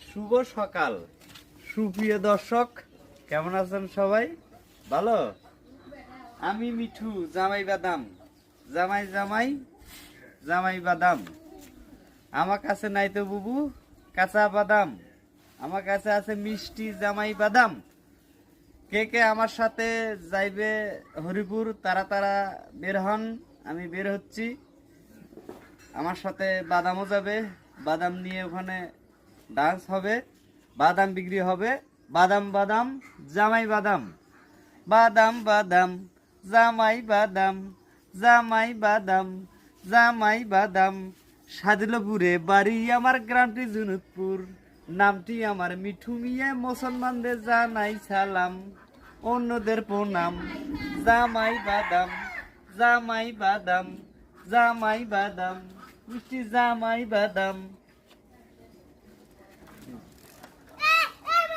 শুভ সকাল সুপ্রিয় দর্শক, কেমন আছেন সবাই? ভালো। আমি মিঠু, জামাই বাদাম, জামাই জামাই জামাই বাদাম। আমার কাছে নাই তো বুবু কাঁচা বাদাম, আমার কাছে আছে মিষ্টি জামাই বাদাম। কে কে আমার সাথে যাইবে হরিপুর, তারা তারা বের হন। আমি বের হচ্ছি, আমার সাথে বাদামও যাবে। বাদাম নিয়ে ওখানে ডান্স হবে, বাদাম বিক্রি হবে। বাদাম বাদাম জামাই বাদাম, বাদাম বাদাম জামাই বাদাম, জামাই বাদাম জামাই বাদাম। সাদিলপুরে বাড়ি আমার, গ্রামটি জুনুদপুর, নামটি আমার মিঠু মিয়া। মুসলমানদের জানাই সালাম, অন্যদের প্রণাম। জামাই বাদাম, জামাই বাদাম, জামাই বাদাম, মিষ্টি জামাই বাদাম।